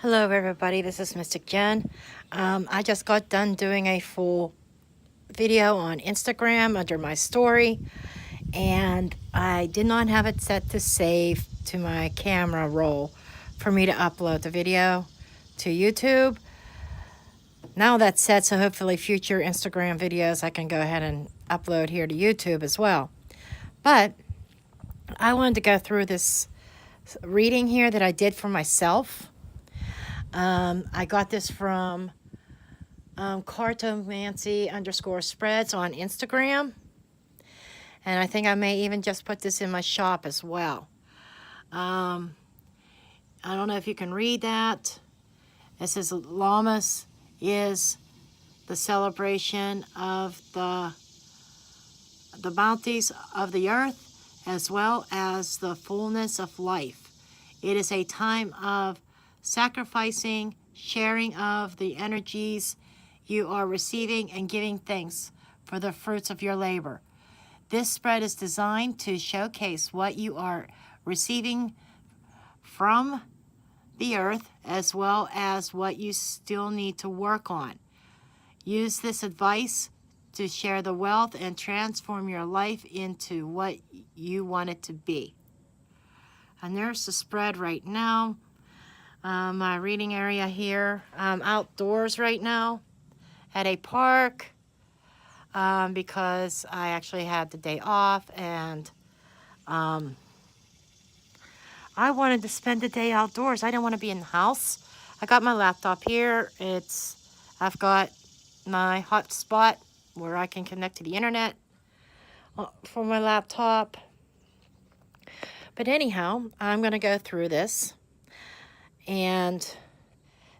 Hello everybody, this is Mystic Jen. I just got done doing a full video on Instagram under my story, and I did not have it set to save to my camera roll for me to upload the video to YouTube. Now that's set, so hopefully future Instagram videos I can go ahead and upload here to YouTube as well. But I wanted to go through this reading here that I did for myself. I got this from cartomancy_spreads on Instagram. And I think I may even just put this in my shop as well. I don't know if you can read that. It says Lammas is the celebration of the bounties of the earth as well as the fullness of life. It is a time of sacrificing, sharing of the energies you are receiving, and giving thanks for the fruits of your labor. This spread is designed to showcase what you are receiving from the earth as well as what you still need to work on. Use this advice to share the wealth and transform your life into what you want it to be. And there's the spread right now. My reading area here. I'm outdoors right now at a park because I actually had the day off, and I wanted to spend the day outdoors. I didn't want to be in the house. I got my laptop here. I've got my hotspot where I can connect to the internet for my laptop. But anyhow, I'm going to go through this. And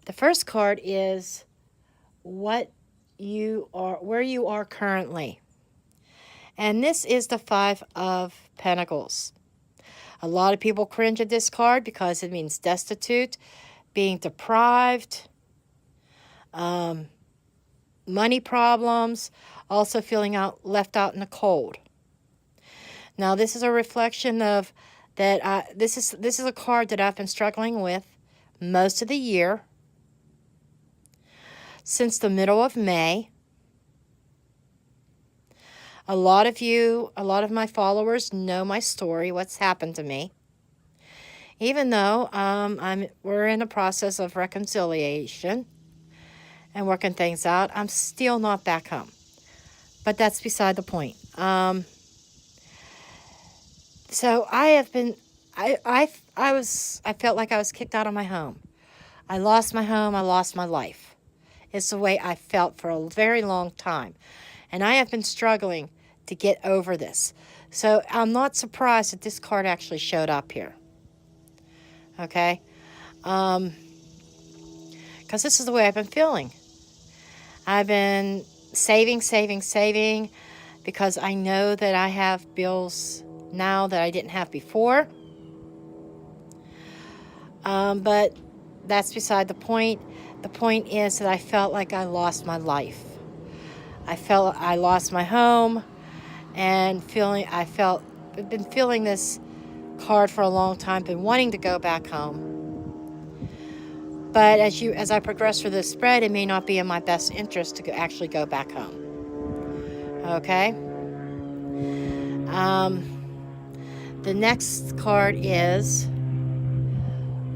the first card is where you are currently. And this is the Five of Pentacles. A lot of people cringe at this card because it means destitute, being deprived, money problems, also feeling left out in the cold. Now, this is a reflection of that. This is a card that I've been struggling with most of the year, since the middle of May. A lot of my followers know my story, what's happened to me. Even though we're in the process of reconciliation and working things out, I'm still not back home. But that's beside the point. So I felt like I was kicked out of my home. I lost my home. I lost my life. It's the way I felt for a very long time. And I have been struggling to get over this. So I'm not surprised that this card actually showed up here. Okay? Because this is the way I've been feeling. I've been saving, because I know that I have bills now that I didn't have before. But that's beside the point. The point is that I felt like I lost my life. I felt I lost my home, and I've been feeling this card for a long time, been wanting to go back home. But as I progress through this spread, it may not be in my best interest to actually go back home. Okay? The next card is,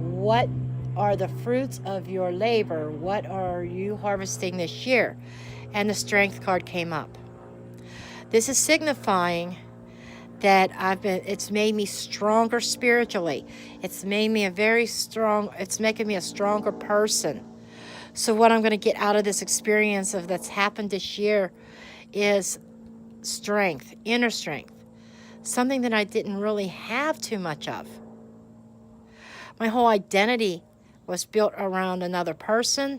what are the fruits of your labor? What are you harvesting this year? And the Strength card came up. This is signifying that it's made me stronger spiritually. It's making me a stronger person. So what I'm going to get out of this experience that's happened this year is strength, inner strength. Something that I didn't really have too much of. My whole identity was built around another person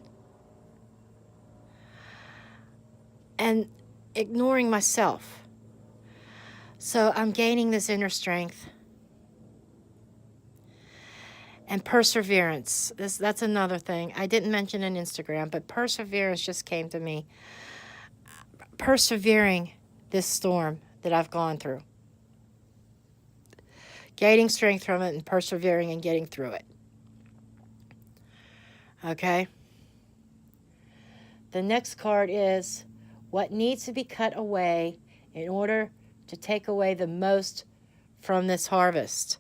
and ignoring myself. So I'm gaining this inner strength and perseverance. That's another thing. I didn't mention on Instagram, but perseverance just came to me. Persevering this storm that I've gone through. Gaining strength from it and persevering and getting through it. Okay? The next card is what needs to be cut away in order to take away the most from this harvest.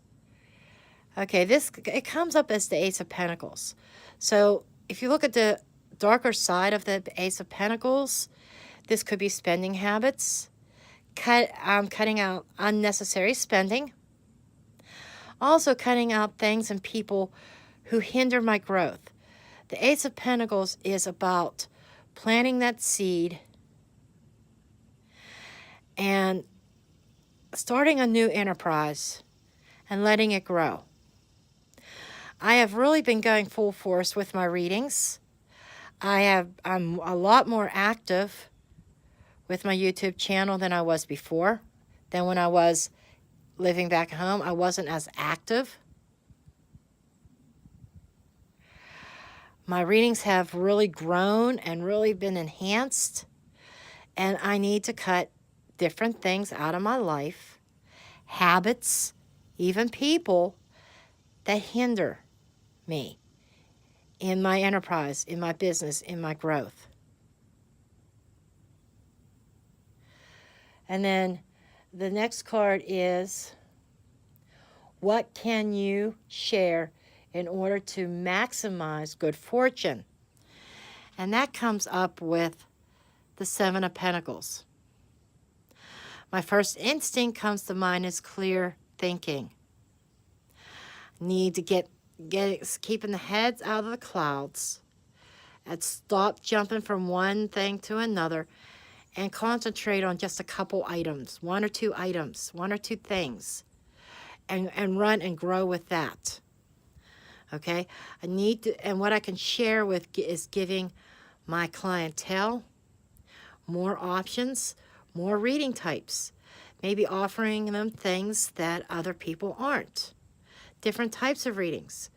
Okay, it comes up as the Ace of Pentacles. So if you look at the darker side of the Ace of Pentacles, this could be spending habits, cutting out unnecessary spending, also cutting out things and people who hinder my growth. The Ace of Pentacles is about planting that seed and starting a new enterprise and letting it grow. I have really been going full force with my readings. I'm a lot more active with my YouTube channel than I was before. Then when I was living back home, I wasn't as active. My readings have really grown and really been enhanced. And I need to cut different things out of my life, habits, even people that hinder me in my enterprise, in my business, in my growth. And then the next card is, what can you share in order to maximize good fortune? And that comes up with the Seven of Pentacles. My first instinct comes to mind is clear thinking. Need to get keeping the heads out of the clouds and stop jumping from one thing to another and concentrate on just a couple items, one or two items, one or two things, and run and grow with that. Okay? I need to, and what I can share with is giving my clientele more options, more reading types, maybe offering them things that other people aren't. Different types of readings.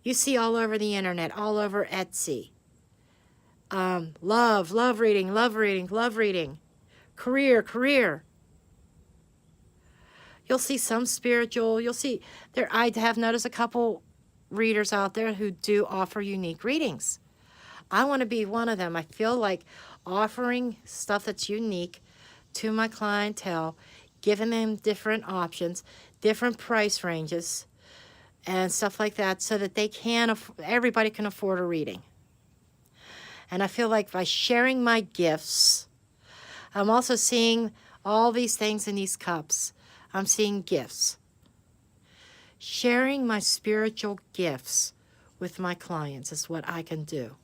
You see all over the internet, all over Etsy. Love reading, love reading, love reading. Career. You'll see some spiritual. You'll see there. I have noticed a couple readers out there who do offer unique readings. I want to be one of them. I feel like offering stuff that's unique to my clientele, giving them different options, different price ranges, and stuff like that, so that everybody can afford a reading. And I feel like by sharing my gifts, I'm also seeing all these things in these cups. I'm seeing gifts. Sharing my spiritual gifts with my clients is what I can do.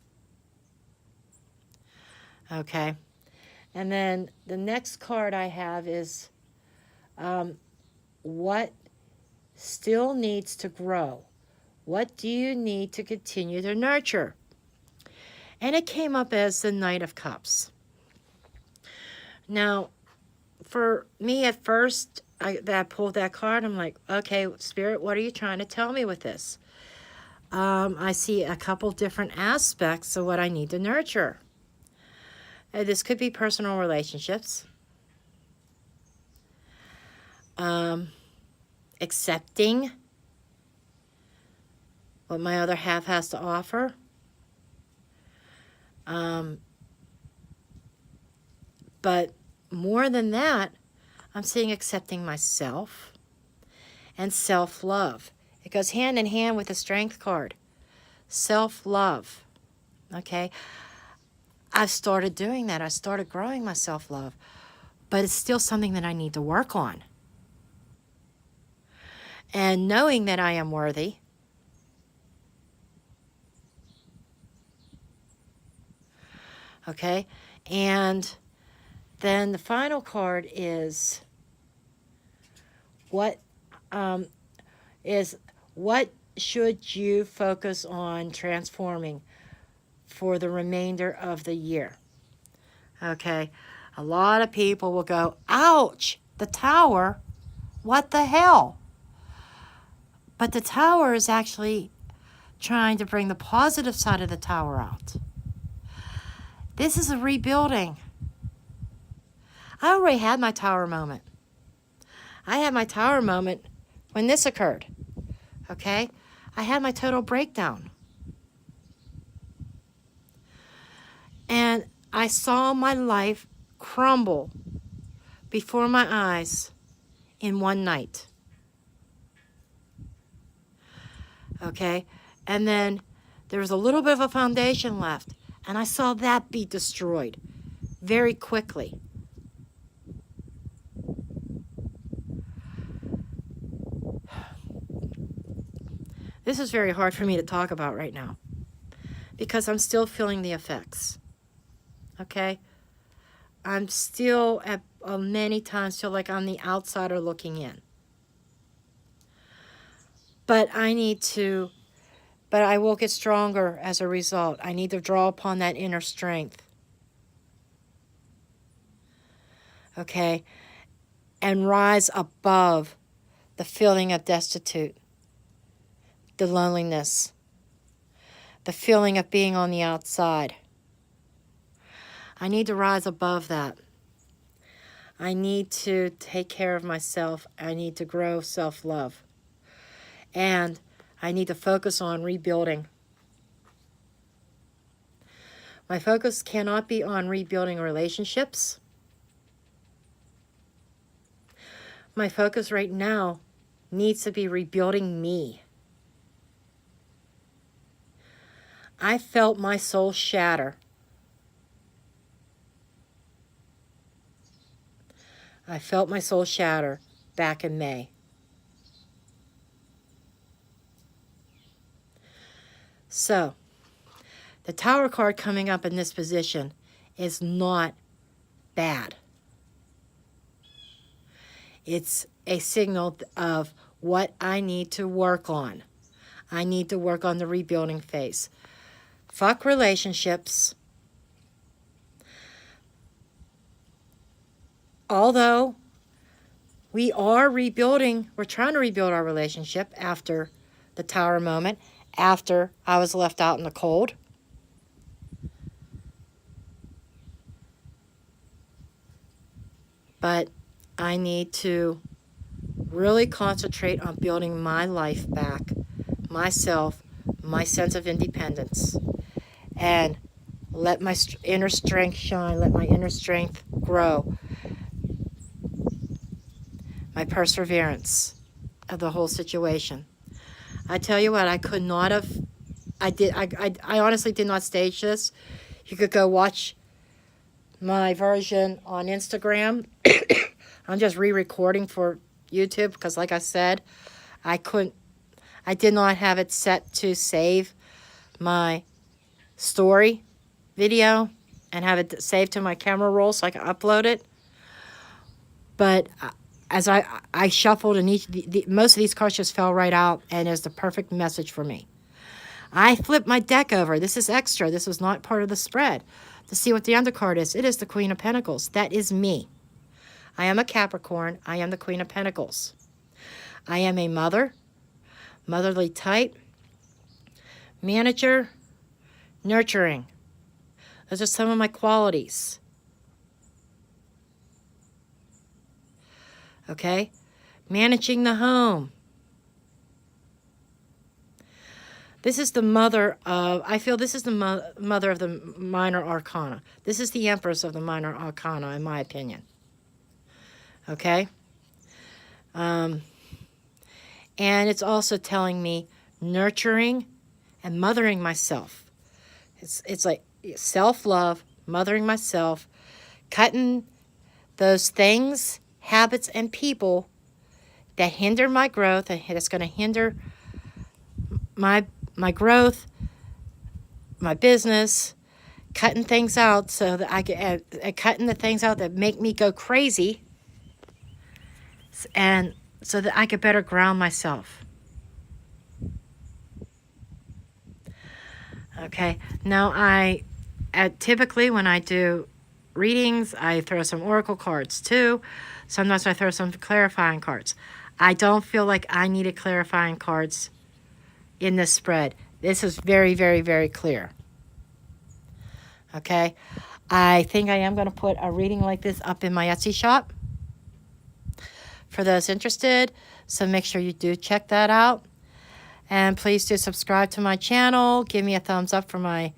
Okay. And then the next card I have is what still needs to grow? What do you need to continue to nurture? And it came up as the Knight of Cups. Now, for me at first, I pulled that card. I'm like, okay, Spirit, what are you trying to tell me with this? I see a couple different aspects of what I need to nurture. This could be personal relationships. Accepting what my other half has to offer. But more than that, I'm seeing accepting myself and self-love. It goes hand in hand with the Strength card. Self-love. Okay? I've started doing that. I started growing my self-love. But it's still something that I need to work on. And knowing that I am worthy. Okay? And then the final card is what should you focus on transforming for the remainder of the year? Okay? A lot of people will go, ouch, the Tower, what the hell? But the Tower is actually trying to bring the positive side of the Tower out. This is a rebuilding. I already had my Tower moment. I had my Tower moment when this occurred. Okay? I had my total breakdown. And I saw my life crumble before my eyes in one night. Okay? And then there was a little bit of a foundation left, and I saw that be destroyed very quickly. This is very hard for me to talk about right now because I'm still feeling the effects. Okay? I'm still at many times feel like I'm the outsider looking in. But I will get stronger as a result. I need to draw upon that inner strength. Okay? And rise above the feeling of destitute, the loneliness, the feeling of being on the outside. I need to rise above that. I need to take care of myself. I need to grow self-love. And I need to focus on rebuilding. My focus cannot be on rebuilding relationships. My focus right now needs to be rebuilding me. I felt my soul shatter. I felt my soul shatter back in May. So, the Tower card coming up in this position is not bad. It's a signal of what I need to work on. I need to work on the rebuilding phase. Fuck relationships. Although we are rebuilding, we're trying to rebuild our relationship after the Tower moment, after I was left out in the cold. But I need to really concentrate on building my life back, myself, my sense of independence, and let my inner strength shine, let my inner strength grow, my perseverance of the whole situation. I tell you what, I could not have, I honestly did not stage this. You could go watch my version on Instagram. I'm just re-recording for YouTube because, like I said, I did not have it set to save my story video and have it saved to my camera roll so I can upload it. But as I shuffled, and most of these cards just fell right out, and is the perfect message for me. I flipped my deck over. This is extra. This was not part of the spread. To see what the undercard is, it is the Queen of Pentacles. That is me. I am a Capricorn. I am the Queen of Pentacles. I am a mother, motherly type, manager, nurturing. Those are some of my qualities. Okay? Managing the home. This is the mother of, I feel this is the mother of the minor arcana. This is the empress of the minor arcana, in my opinion. Okay? And it's also telling me nurturing and mothering myself. It's like self-love, mothering myself, cutting those things, habits, and people that hinder my growth, and it's going to hinder my growth, my business, cutting things out so that I can, cutting the things out that make me go crazy, and so that I could better ground myself. Okay, now typically when I do readings, I throw some oracle cards too. Sometimes I throw some clarifying cards. I don't feel like I needed clarifying cards in this spread. This is very, very, very clear. Okay, I think I am going to put a reading like this up in my Etsy shop for those interested, so make sure you do check that out. And please do subscribe to my channel. Give me a thumbs up for my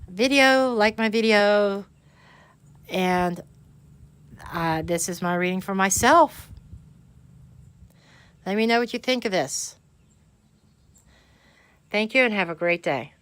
video, like my video, and this is my reading for myself. Let me know what you think of this. Thank you and have a great day.